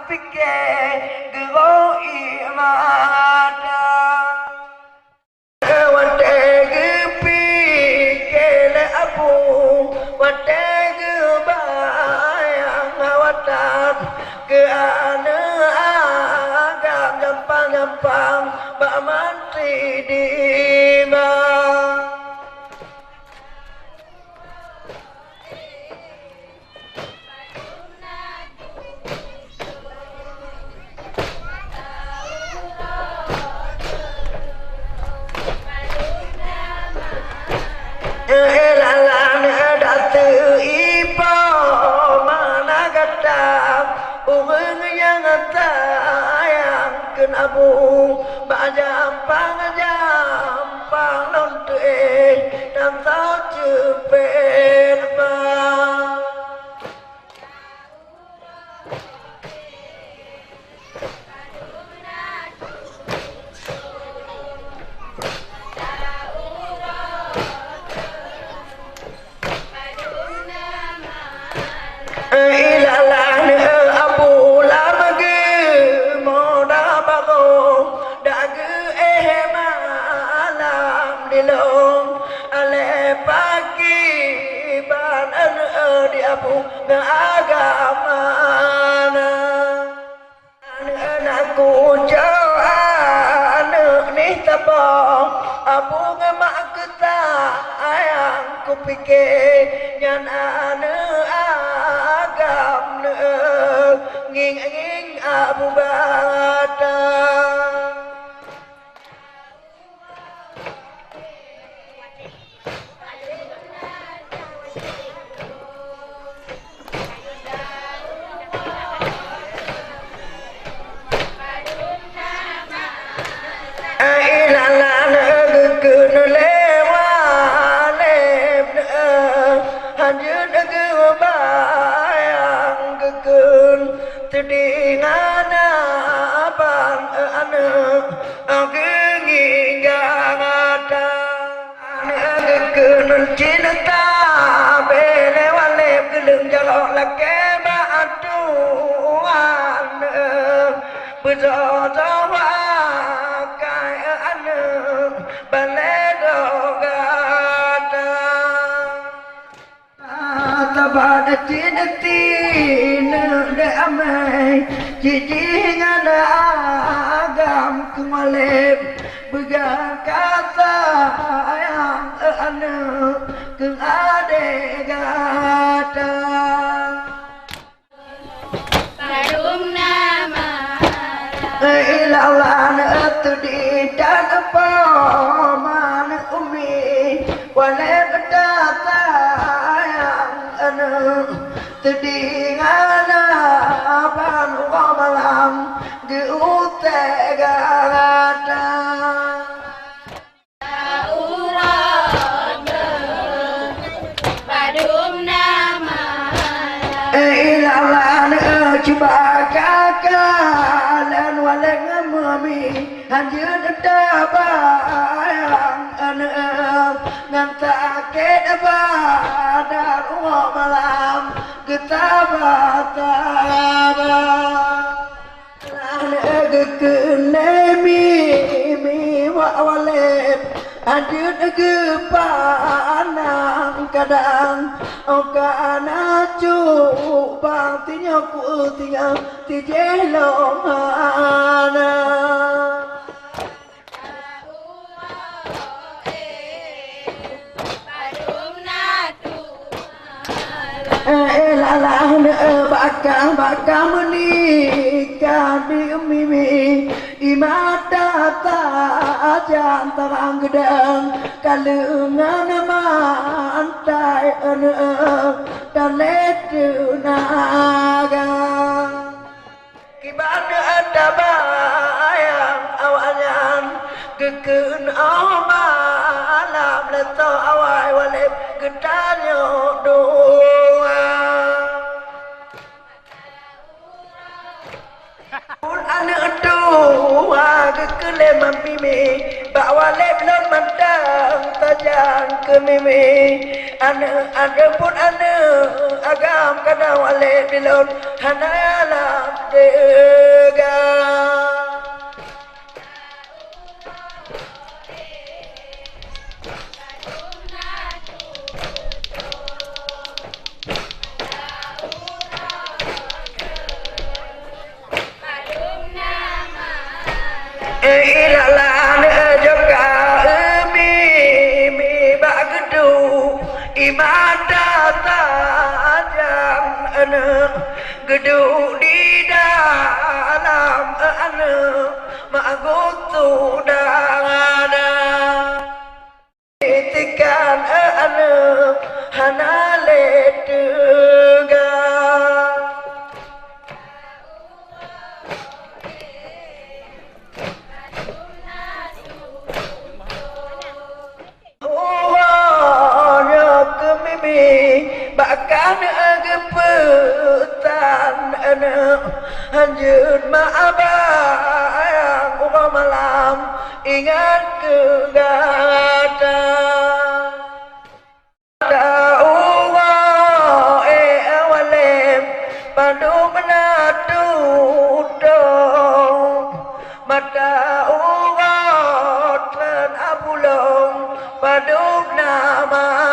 fikir geroi mata wate gepi kele abu wate gebayang watat ke ane agam gampang-gampang bak mantri di abu bajampang jampang non tuê nam tao chữ bên ba agama anakku jauh anak ni tabang abu ngemak kita ayang ku pikir nyan anak agam nging abu bata cinta bele wale geleng jalok lake batuan berdoa kai ane baledo gata tabada cintin de amai jijingan agam kemalep berkata yang anak ke adik gata Barum nama ilawan itu di dan apa mana umi walai berdata yang anak terdingan abang malam di utegata coba kakalan walang mami hanjur dabayang anak ngantaket badar malam getabah-tabah kenemi mi walep hanjur gepanang kadang kana bang tinya ku tinya ti jelong ana bakal menikah di mimi imata tajan terang gedang kalungan mantai dan letu naga kibana ada bayang awalnya kekun malam leto awal walip gedanyo doa anak doa kekelem mimi bawa leblon mandang tajang ke mimi anak ada pun anak agam kadang walip bilon hanayala dega ilalan juga mi bagdu imada tajam anak gedung di dalam anak magutu dada itikan anak hanale tega bahkan kepetan anak hanjut ma'abang ubah malam ingat kegata ta'uwa awalem padu menatu dong mata urat dan abulong padu nama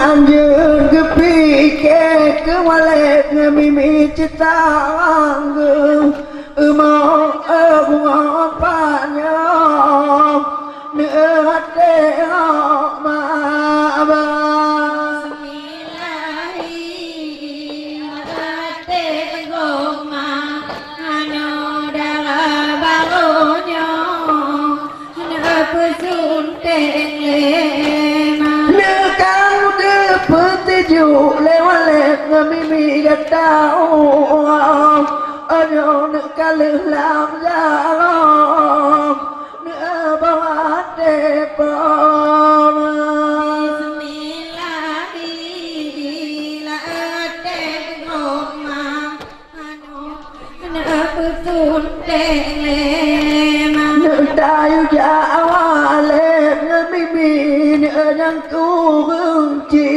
anjing kepikir kewalek ngemimi citang mau bunga panjang nehate ma'abang Juk lewat mimi gatau Ayo nak kalah lam jalan Nak bawa depon Nak dayu jawalek mimi yang ku benci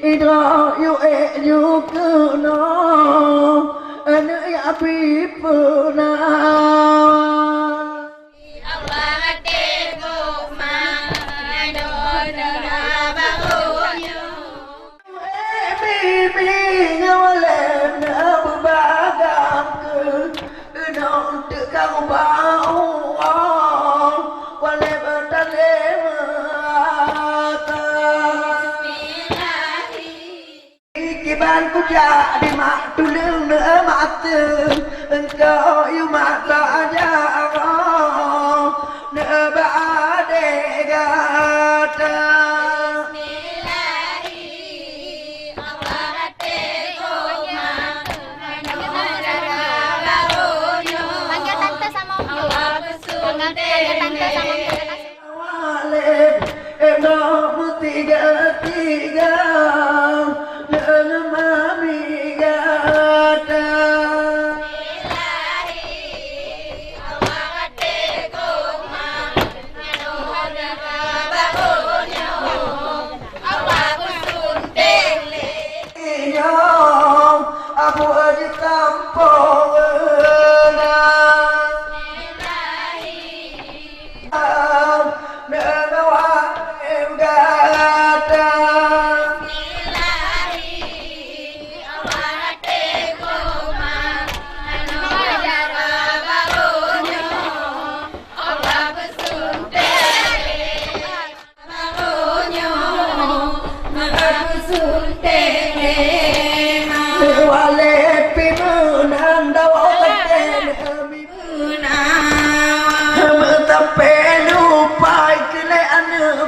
Idra yu yu kena anak ya pipena Allah tengok mano dah bangunnya bibi ngawalen berbagang ke non tekang bau wale bertalem Kiban ku jadi mak tulung ne mata engkau yu mata aja ne baade gata panggil tante sama om panggil tante sama om tiga mami gata aku aja tampung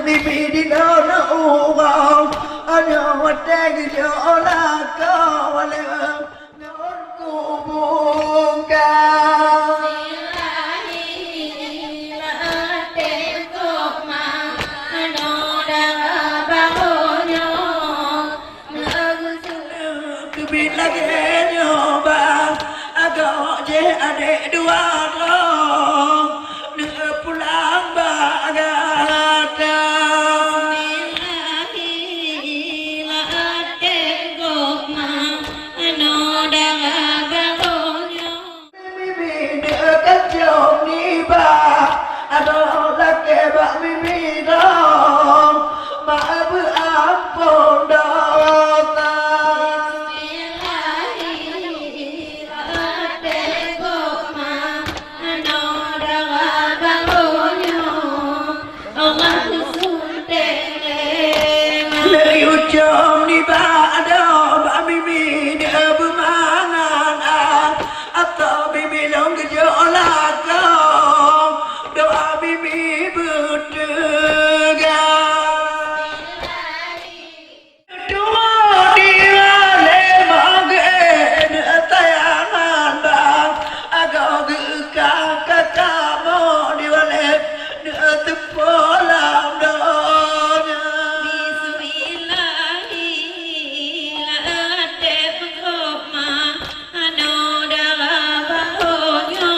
Bibi di dalam uang, ada cái chỗ là có lệ ngón cụ buông cao cứ biết là cái nhỏ bà có chế để đua lo nửa pulang bà gata chồng đi bà đó là kẻ bạn mimi đó mà bữa áo phồn đó ta nếu chồng đi bà đó bạn mimi đỡ bữa má ngàn atau mimi long cái chỗ là Bibi bertega Dua dia lemage tayangan bang Agak gekak kamu diwale tepolam donya Bismillahi la tefkoma ano darabaonyo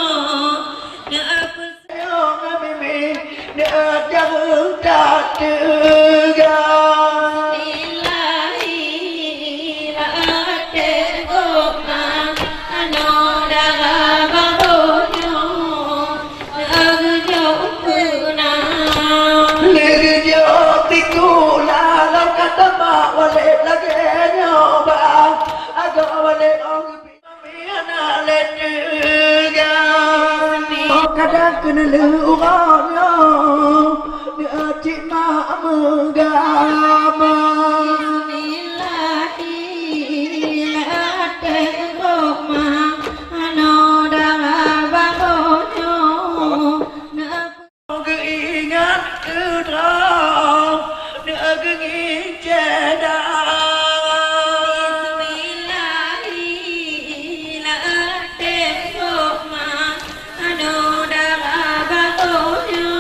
Jangan tak tegang Bismillahi la tefkoma ano darabaonyo agjo puna Negeri tiku lalau kata mak wale lagi nyoba agak wale orang biana le tegang kadang kena luranya dia cik mak menggama Bismillahi la tefkoma ano darabaonyo keingat terang dia kenging cedang Bismillahi la tefkoma ano darabaonyo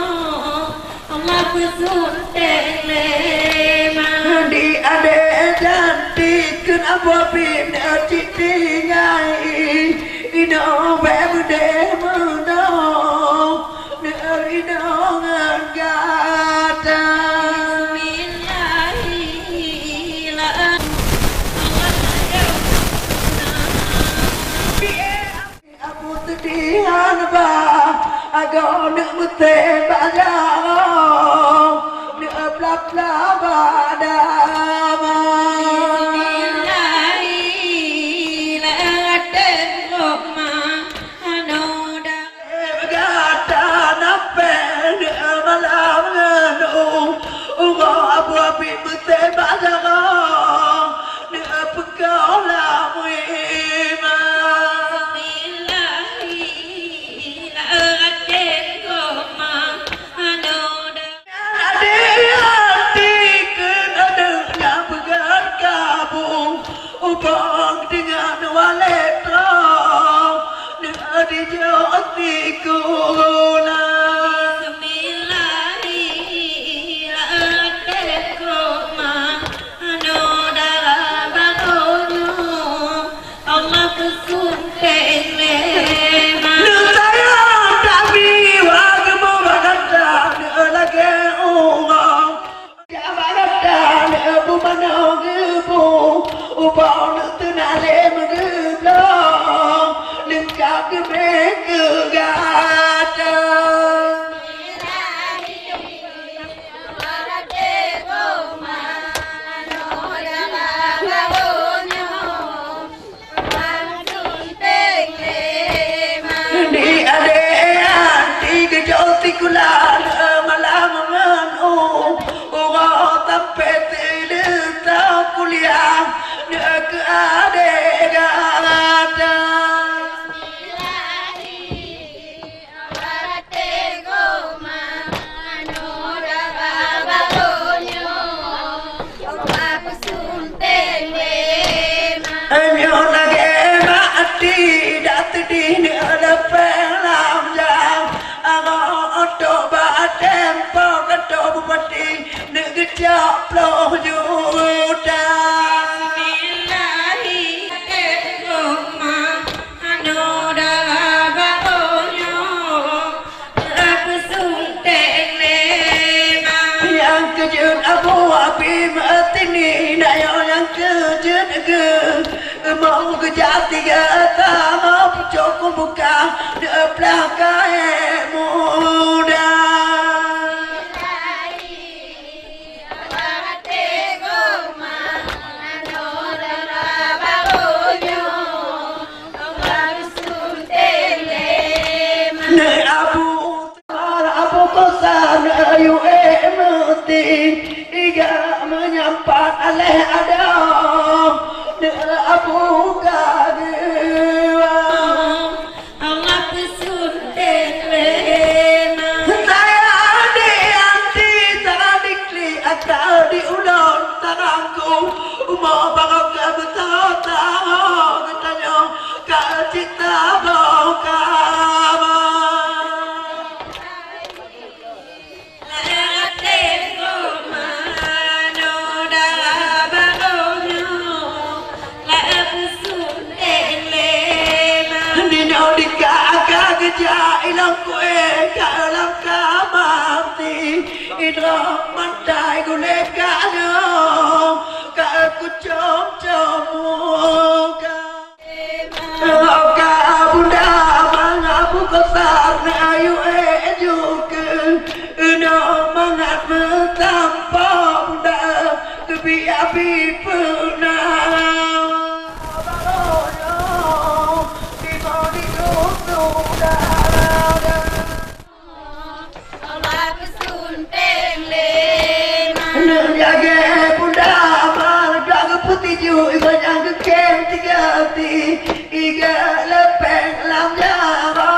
Allah bersunting lema di ade cantik kenapa pindah citingai ino berde menong dari dongan gata Bismillahi la aku tedihan ba agak nak mete bajang nak bla badama Bismillahi la tefkoma ano gata nape malam nganu uga abu api mete bajang nak pekau lamu Ubang dengan walet rong di jatiku Bismillahi la tefkoma ano darabaonyo Allah bersunting lema sayang tapi wagmu bagatan lagi urang bagatan bu manogebu ubang tenale mengeblong lengkap kegata di ade anti kejauh malam nganu orang tapet tak kuliah nak ade gata đi đã từ đi nữa là phải làm giang ngõ tổ ba đem bao cái tổ một bát đi nữa cái chợ lo dù ta Abu Habib Atini Nayo yang kejen mau kejati kata mau cukup buka di belakang muda. Abu Kosan ayu emati iga menyampat aleh adam Abu Kadewa Allah pesunting lema saya di anti tadi kli atau di ulon tarangku mau bakal ke betul tahu katanya ke cita bawa ilang kue kalam kamati idro mantai gule kano ka aku com muka ka bunda mangabu besar na ayu juga no mangat metampa bunda kebi api pernah yang kekem tiga hati iga lepeng lam jaro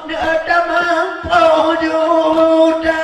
nada mampu juda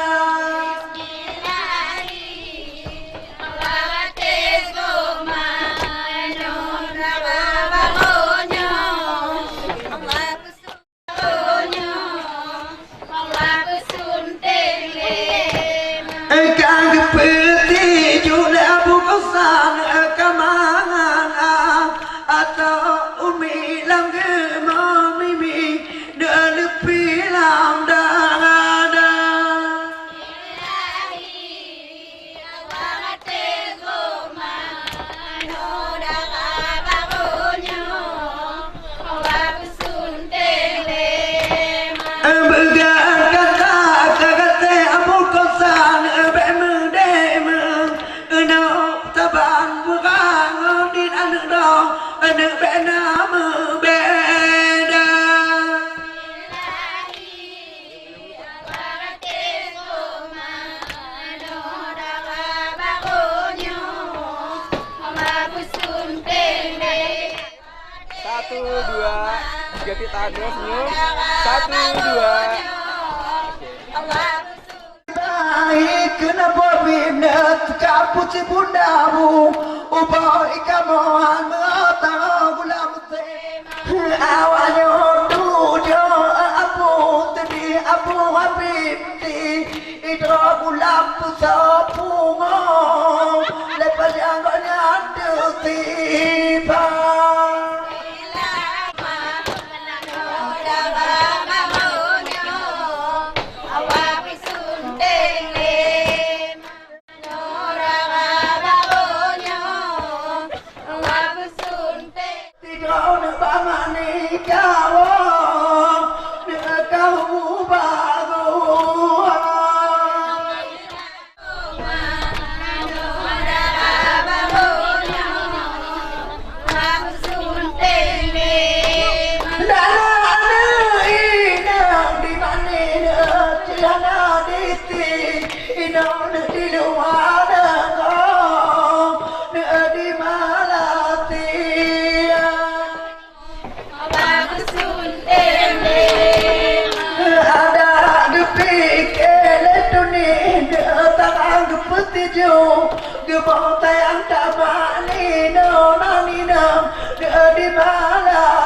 Satu, dua, tiga kita dua senyum. Satu, dua. Baik kenapa binat kaput si bundamu ubah ikamu mata gulam awalnya tujuh abu tadi abu habib ti idro gulam sapungo lepas yang kau nyadu tiba Gebau tayang tak mani no nani no di malam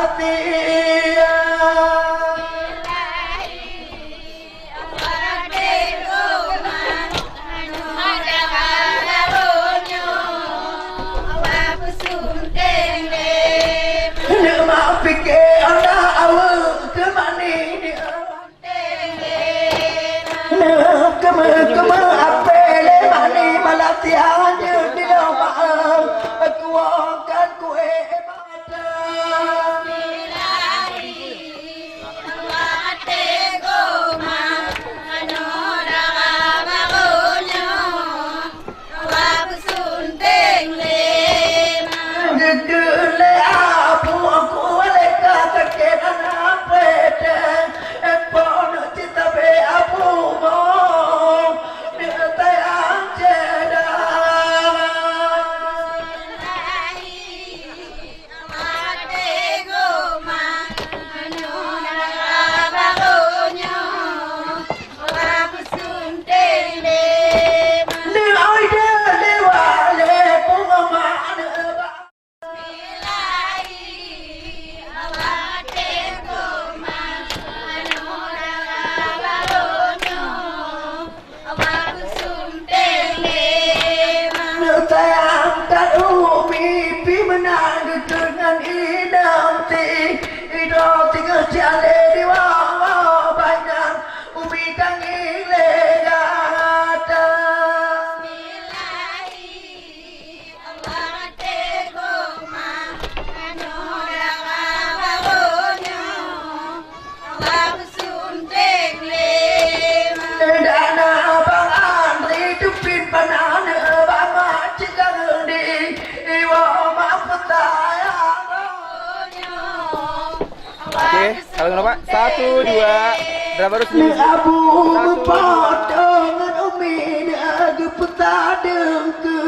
Kalau nggak Pak, 1, 2. Berapa harus senyum? Abu 1, 2. potongan umi aku petadeng ke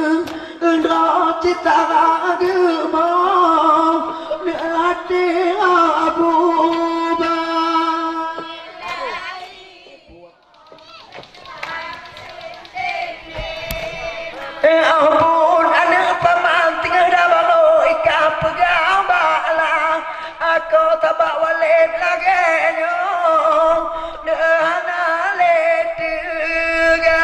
cita agama hati abu ampun anak pemanting dah baru ikan pegang bala aku tak bawa lep lagi nyo dana letega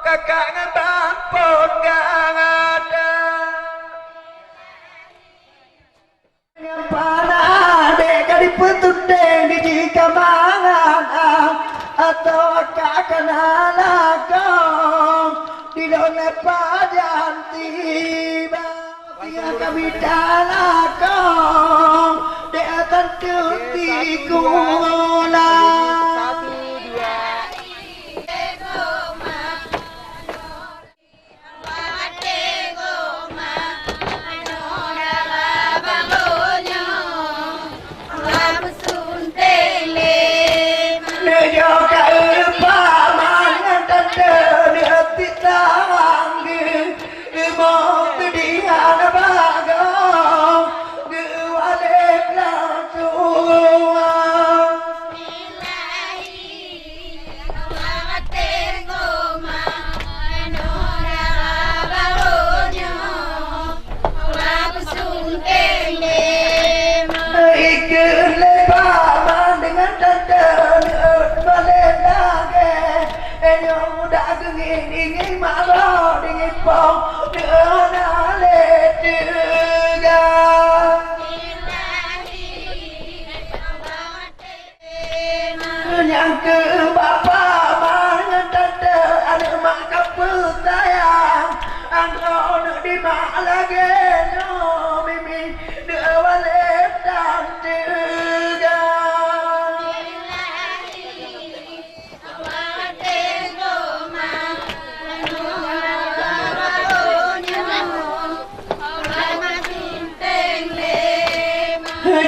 kakak ngebang pun gak ada yang panah dek di petundeng di jika mangan atau kakak nalakong di dalam pajan tiba dia kami dalakong di atas tutikulah 1, 2. ingin malu ingin pong dengan juga yang ke bapa mana tante ada mak kapal sayang angkau di mak lagi no mimi dia balik dan juga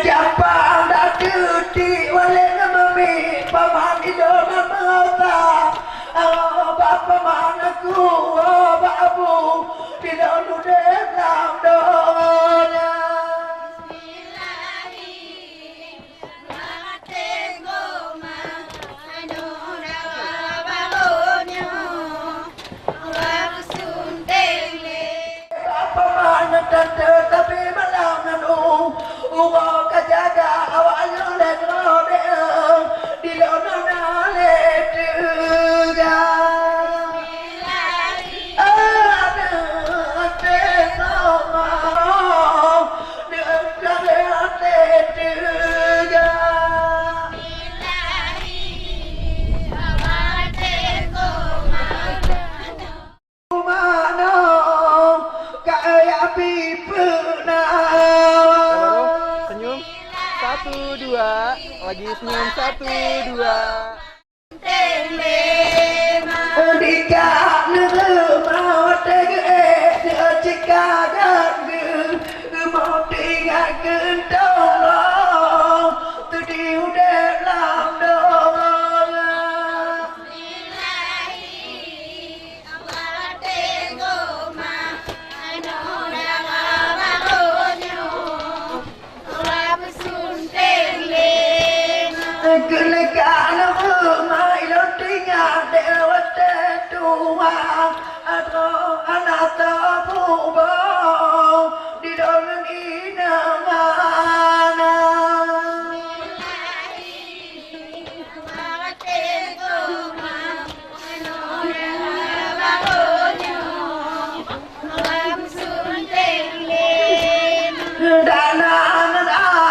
Japang dah cuti balik ke mami paman hidup mengata bapa mana ku babu tidak nudes dalam doanya bapa mana tante tapi malam nanu Uwa kajaga awalnya lelode di lona nale juga ada sama di nale juga mana kaya pipena Senyum 1, 2. Lagi senyum 1, 2. Dikak mau tegak jika ganggu mau tinggal gendong tu di dalam dong Sunting le tua atro anata pubo di dalam inamana dana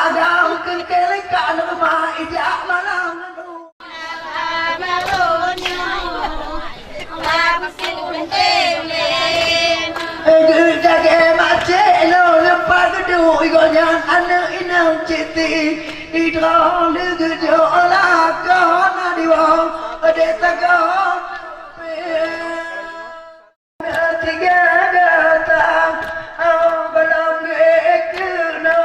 ada kekelikan rumah ijak malam jaga macet lo lepas gedung igonya anak inang citi idro legejo lakon adiwo adeta go tiga datang belum gekeno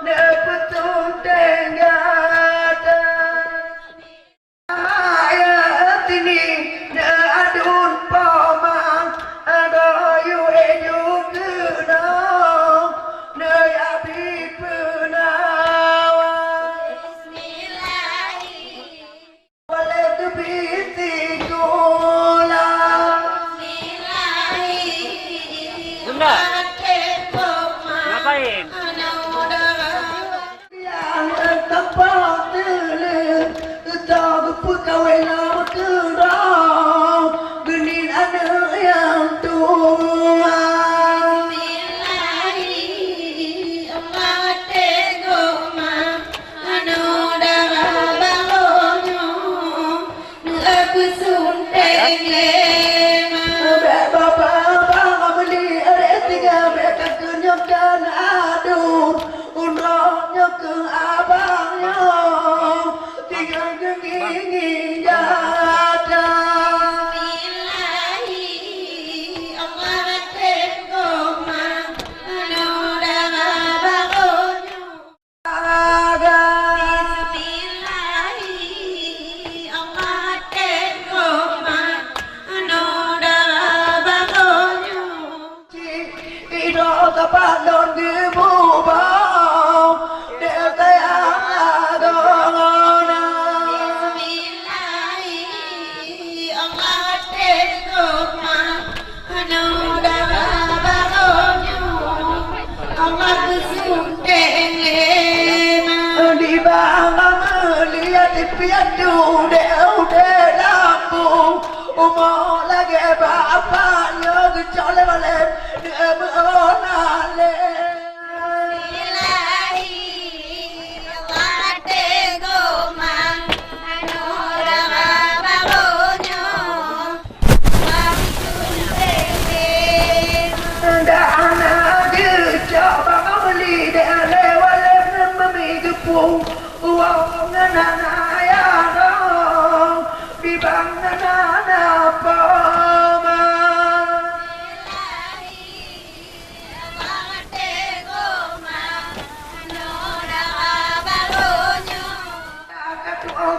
ne betul tenggata ayat ini ne adun pomang ada yu eju keno ne abi penawa wale kebiti gula Ngapain? yang tempat dulu tak berkawin lama kerau genin anak yang tua Bapa beli ada tiga mereka kenyapkan aduh unroknya ke abangnya tiga gigi jada Kapan don gebu bau dia tayang adona di bangga melihat piadu deu de lambung umur lagi bapaknya gejolak balik dia mengenali dana gejolak bangga beli dia lewat memi gepung uang nana ya dong di bangga nana poma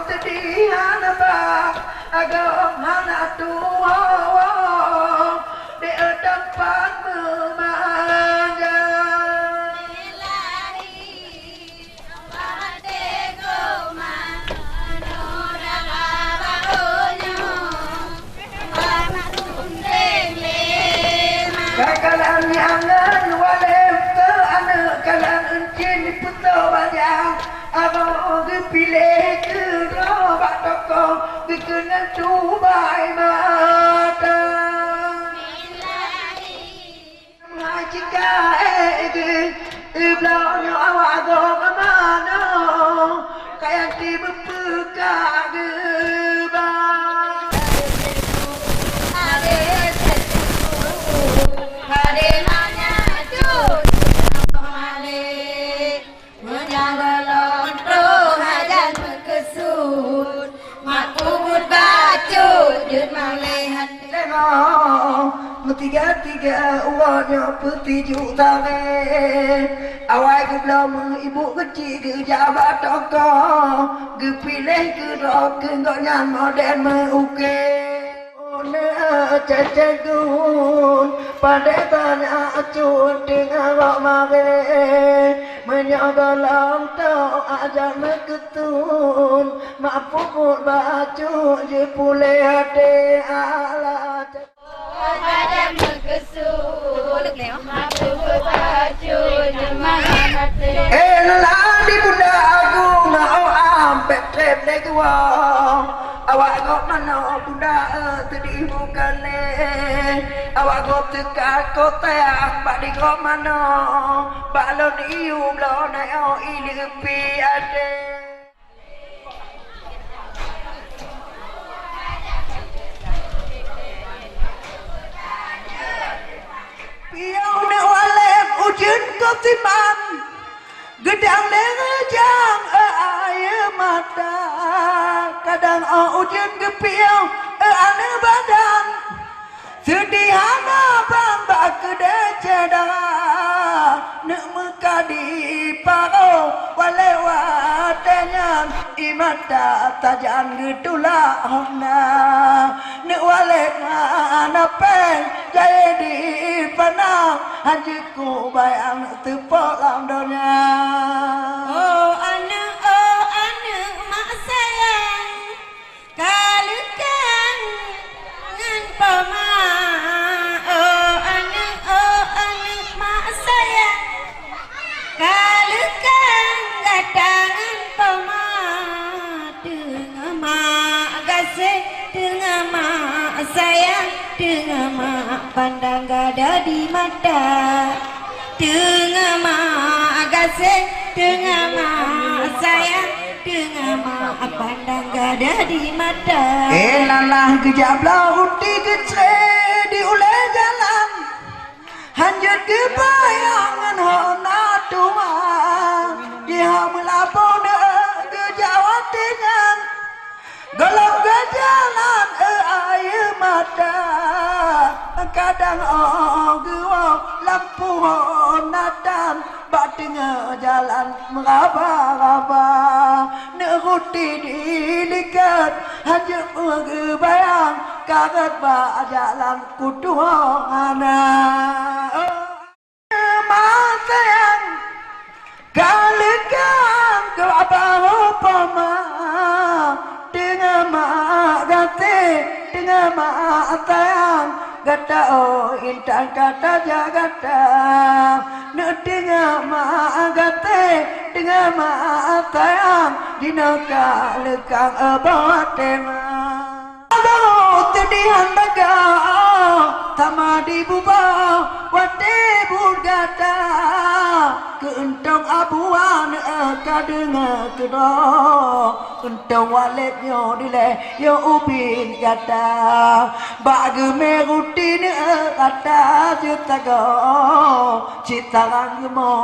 sedihan ba agak mana tua di tempat memanja kakalan yangan walem ke anak kalan encin puto banyak abang pilih ke robak toko kena cubai mata jika belakangnya awak go ke mana kayak di berbuka gebang tiga uangnya putih juta awal ke belum ibu kecil ke jabat toko ke pilih ke rok ke ngoknya modern meuke cecegun pada tanah acun dengan rok mare yang dalam tau ajar neketun mak pukul baju je pulih hati ala Ada mengesul, mampu berbaju jemaah lelah di bunda aku ngau ampek trep dek wong awak kok mana bunda tadi bukan le awak kok teka kota pak di kok mana balon iu lo na o ini pi ade piau ne wale ujun kau timan gedang lejang air mata kadang ujun kepiau ane badan sediana bamba kedai cedang nak muka di paro walewatnya imata tajan getulah hona nak walek mana peng jaya di panang hajiku bayang tepuk lamdonya Oh anak mak sayang kalikan dengan pama Oh anak mak sayang kalikan gatangan pama dengan mak kasih dengan mak sayang dengan mak pandang gada di mata dengan mak kasih dengan mak sayang dengan mak pandang gada di mata lalah kejablah uti kece di ulai jalan hanjut ke bayangan hona tuma dia melapor ke Jawa Tengah golong ke jalan air mata kadang gua lampu nadan bak tengah jalan meraba-raba neruti dilikat hanya bayang kaget bak jalan kutuhana masa yang kalikan ke apa-apa dengan mak gati dengan mak sayang gata intan kata jagata nak dengan mak gati dengan mak sayang dinaka lekang bawa tema tedihan daga sama di bubah wate burgata keentong abuan kadeng kedo entong waletnya dile yo ubin kata bagi merutin kata citago citarang mo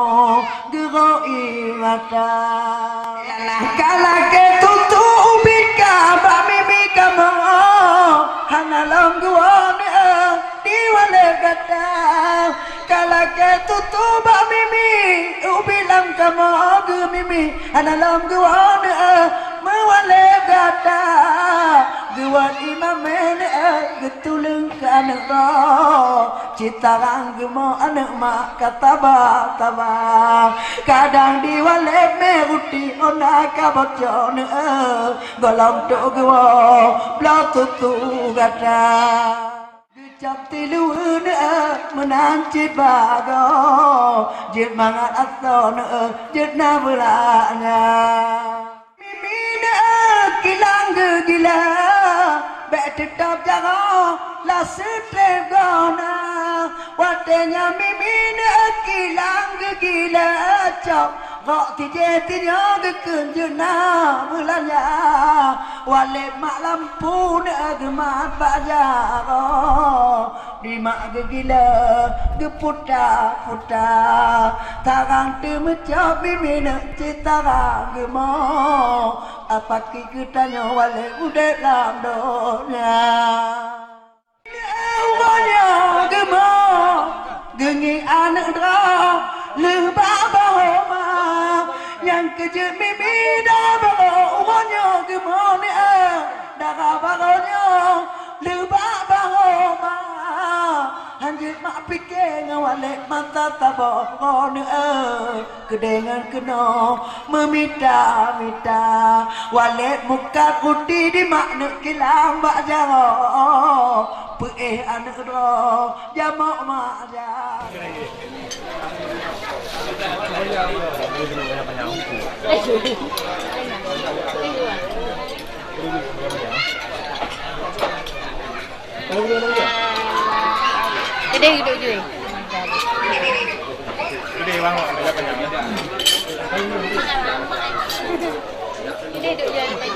gero ingata kala ke tutu ubin ka ba mimi kamu hanalang guan di wale kata kala ke tutu ba mimi ubilang kamu ge mimi hanalang guan mewale kata guan imamen getulung kana ro citarang gemo anak mak kata ba kadang di wale meruti ona ka bocon golong to gwo bla tutu kata Jam tilu menang cibago jit mangat aton jit na belanya mimina kilang gila bet tetap jago la setregona watenya mimina kilang gila cok Rok tiga kekenjena belanya Wale mak lampu gemat bajaro Di mak gegila geputa-puta Tarang temecap bimina citarang gemo Apa kikutanya wale udah lamdonya Awalnya gemo Gengi anak dra Lebah bahoma Yang kejut mimi dah bawa gemone darah baronya Lebah bahoma Hanjit mak pikir ngawalek mata tabok kedengan kena meminta-minta walek muka kuti di makna kilang bak jaro peeh anak ro jamak mak jar Gede duduk je. Gede bang, ada banyak. Gede duduk je.